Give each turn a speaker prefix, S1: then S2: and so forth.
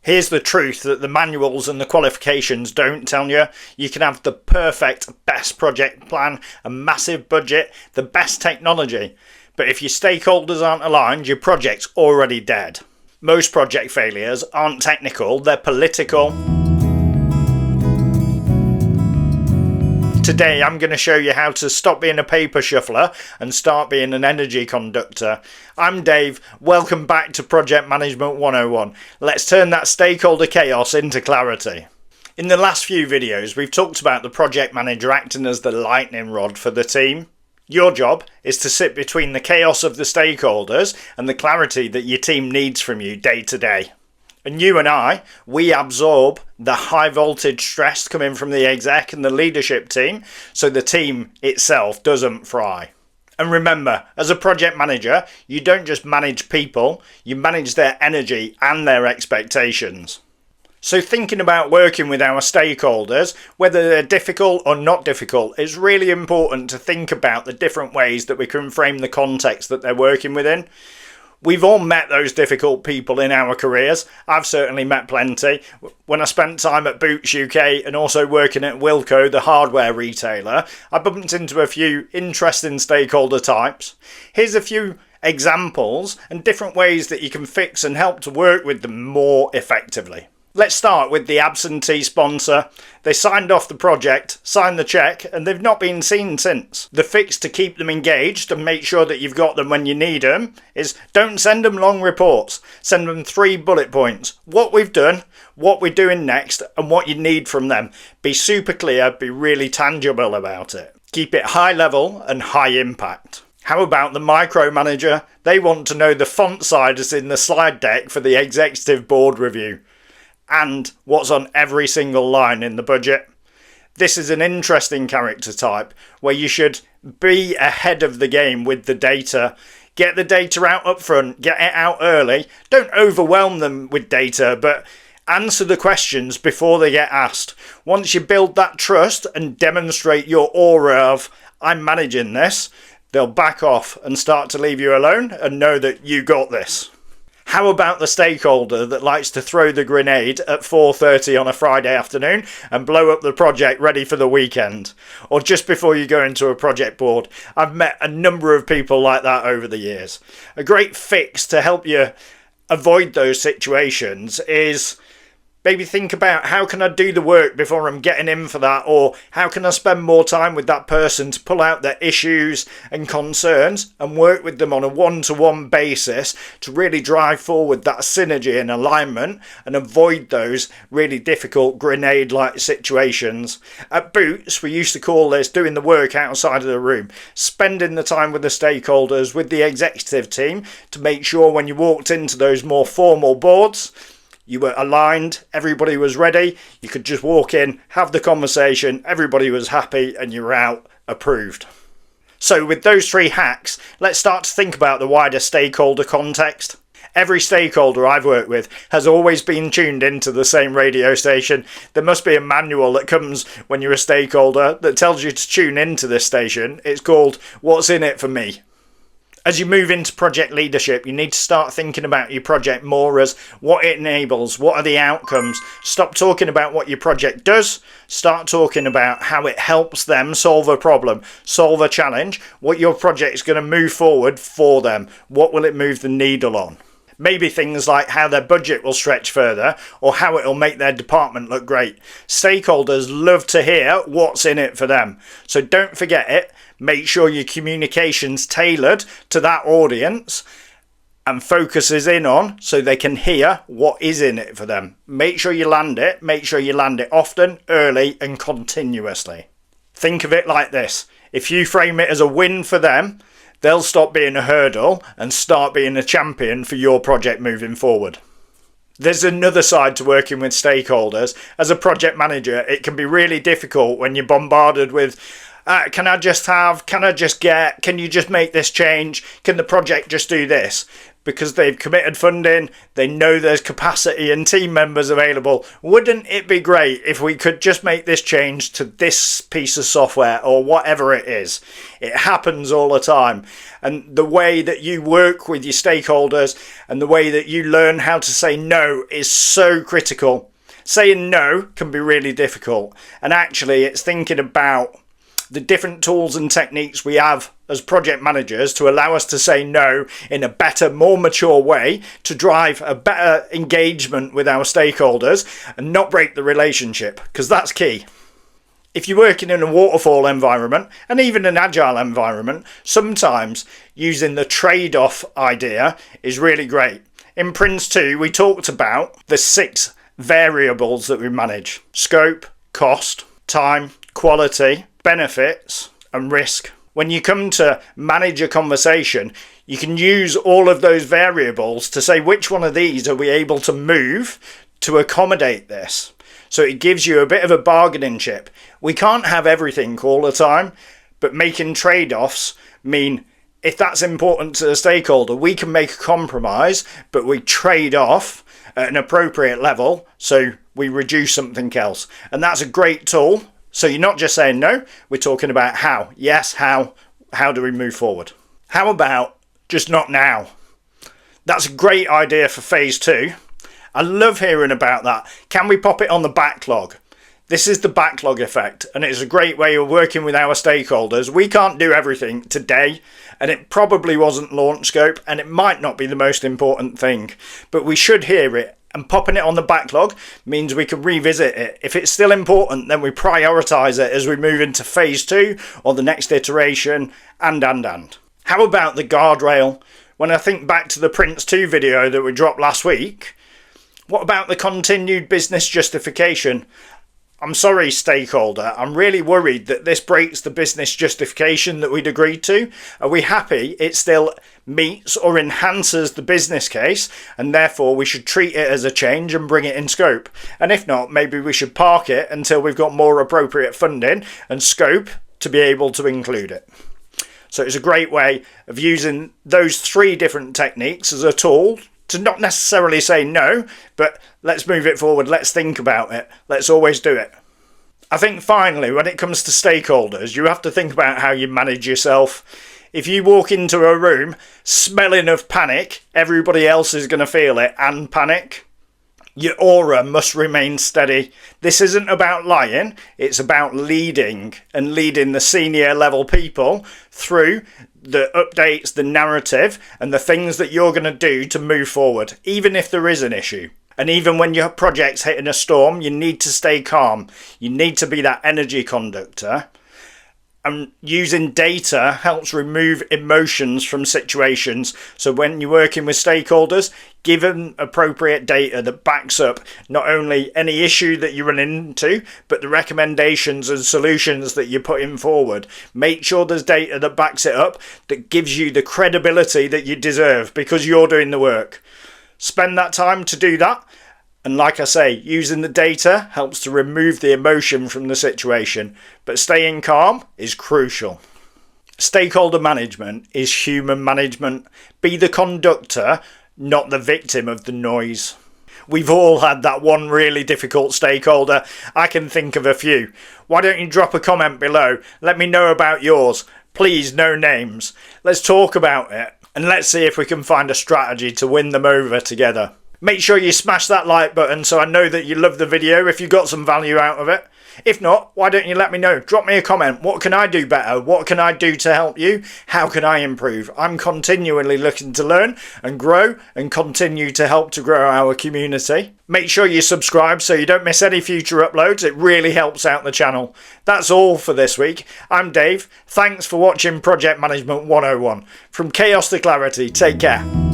S1: Here's the truth that the manuals and the qualifications don't tell you. You can have the perfect, best project plan, a massive budget, the best technology. But if your stakeholders aren't aligned, your project's already dead. Most project failures aren't technical, they're political. Today I'm going to show you how to stop being a paper shuffler and start being an energy conductor. I'm Dave, welcome back to Project Management 101. Let's turn that stakeholder chaos into clarity. In the last few videos we've talked about the project manager acting as the lightning rod for the team. Your job is to sit between the chaos of the stakeholders and the clarity that your team needs from you day to day. And you and I, we absorb the high voltage stress coming from the exec and the leadership team so the team itself doesn't fry. And remember, as a project manager, you don't just manage people, you manage their energy and their expectations. So thinking about working with our stakeholders, whether they're difficult or not difficult, it's really important to think about the different ways that we can frame the context that they're working within. We've all met those difficult people in our careers. I've certainly met plenty. When I spent time at Boots UK and also working at Wilko, the hardware retailer, I bumped into a few interesting stakeholder types. Here's a few examples and different ways that you can fix and help to work with them more effectively. Let's start with the absentee sponsor. They signed off the project, signed the cheque, and they've not been seen since. The fix to keep them engaged and make sure that you've got them when you need them is don't send them long reports. Send them 3 bullet points. What we've done, what we're doing next, and what you need from them. Be super clear, be really tangible about it. Keep it high level and high impact. How about the micromanager? They want to know the font sizes in the slide deck for the executive board review and what's on every single line in the budget. This is an interesting character type where you should be ahead of the game with the data. Get the data out up front, get it out early. Don't overwhelm them with data, but answer the questions before they get asked. Once you build that trust and demonstrate your aura of, I'm managing this, they'll back off and start to leave you alone and know that you got this. How about the stakeholder that likes to throw the grenade at 4:30 on a Friday afternoon and blow up the project ready for the weekend? Or just before you go into a project board? I've met a number of people like that over the years. A great fix to help you avoid those situations is maybe think about how can I do the work before I'm getting in for that, or how can I spend more time with that person to pull out their issues and concerns and work with them on a one-to-one basis to really drive forward that synergy and alignment and avoid those really difficult grenade-like situations. At Boots, we used to call this doing the work outside of the room, spending the time with the stakeholders, with the executive team to make sure when you walked into those more formal boards, you were aligned, everybody was ready, you could just walk in, have the conversation, everybody was happy and you were out approved. So with those 3 hacks, let's start to think about the wider stakeholder context. Every stakeholder I've worked with has always been tuned into the same radio station. There must be a manual that comes when you're a stakeholder that tells you to tune into this station. It's called What's in It for Me. As you move into project leadership, you need to start thinking about your project more as what it enables, what are the outcomes. Stop talking about what your project does, start talking about how it helps them solve a problem, solve a challenge, what your project is going to move forward for them, what will it move the needle on. Maybe things like how their budget will stretch further or how it will make their department look great. Stakeholders love to hear what's in it for them. So don't forget it. Make sure your communication's tailored to that audience and focuses in on so they can hear what is in it for them. Make sure you land it. Make sure you land it often, early and continuously. Think of it like this. If you frame it as a win for them, they'll stop being a hurdle and start being a champion for your project moving forward. There's another side to working with stakeholders. As a project manager, it can be really difficult when you're bombarded with can you just make this change? Can the project just do this? because they've committed funding, they know there's capacity and team members available. Wouldn't it be great if we could just make this change to this piece of software or whatever it is? It happens all the time. And the way that you work with your stakeholders and the way that you learn how to say no is so critical. Saying no can be really difficult. And actually, it's thinking about the different tools and techniques we have as project managers to allow us to say no in a better, more mature way to drive a better engagement with our stakeholders and not break the relationship, because that's key. If you're working in a waterfall environment and even an agile environment, sometimes using the trade-off idea is really great. In Prince 2, we talked about the 6 variables that we manage: scope, cost, time, quality, benefits and risk. When you come to manage a conversation, you can use all of those variables to say which one of these are we able to move to accommodate this. So it gives you a bit of a bargaining chip. We can't have everything all the time, but making trade-offs mean if that's important to the stakeholder, we can make a compromise, but we trade off at an appropriate level so we reduce something else. And that's a great tool. So you're not just saying no, we're talking about how. Yes, how do we move forward? How about just not now? That's a great idea for phase 2. I love hearing about that. Can we pop it on the backlog? This is the backlog effect, and it's a great way of working with our stakeholders. We can't do everything today, and it probably wasn't launch scope, and it might not be the most important thing, but we should hear it. And popping it on the backlog means we can revisit it. If it's still important, then we prioritise it as we move into phase 2 or the next iteration, and. How about the guardrail? When I think back to the Prince 2 video that we dropped last week, what about the continued business justification? I'm sorry, stakeholder, I'm really worried that this breaks the business justification that we'd agreed to. Are we happy it still meets or enhances the business case, and therefore we should treat it as a change and bring it in scope? And if not, maybe we should park it until we've got more appropriate funding and scope to be able to include it. So it's a great way of using those 3 different techniques as a tool to not necessarily say no, but let's move it forward, let's think about it, let's always do it. I think finally, when it comes to stakeholders, you have to think about how you manage yourself. If you walk into a room smelling of panic, everybody else is going to feel it and panic. Your aura must remain steady. This isn't about lying, it's about leading, and leading the senior level people through the updates, the narrative, and the things that you're going to do to move forward, even if there is an issue. And even when your project's hitting a storm, you need to stay calm. You need to be that energy conductor. And using data helps remove emotions from situations. So when you're working with stakeholders, give them appropriate data that backs up not only any issue that you run into, but the recommendations and solutions that you're putting forward. Make sure there's data that backs it up, that gives you the credibility that you deserve because you're doing the work. Spend that time to do that. And like I say, using the data helps to remove the emotion from the situation, but staying calm is crucial. Stakeholder management is human management. Be the conductor, not the victim of the noise. We've all had that one really difficult stakeholder. I can think of a few. Why don't you drop a comment below? Let me know about yours. Please, no names. Let's talk about it, and let's see if we can find a strategy to win them over together. Make sure you smash that like button so I know that you love the video if you got some value out of it. If not, why don't you let me know? Drop me a comment. What can I do better? What can I do to help you? How can I improve? I'm continually looking to learn and grow and continue to help to grow our community. Make sure you subscribe so you don't miss any future uploads. It really helps out the channel. That's all for this week. I'm Dave. Thanks for watching Project Management 101. From Chaos to Clarity. Take care.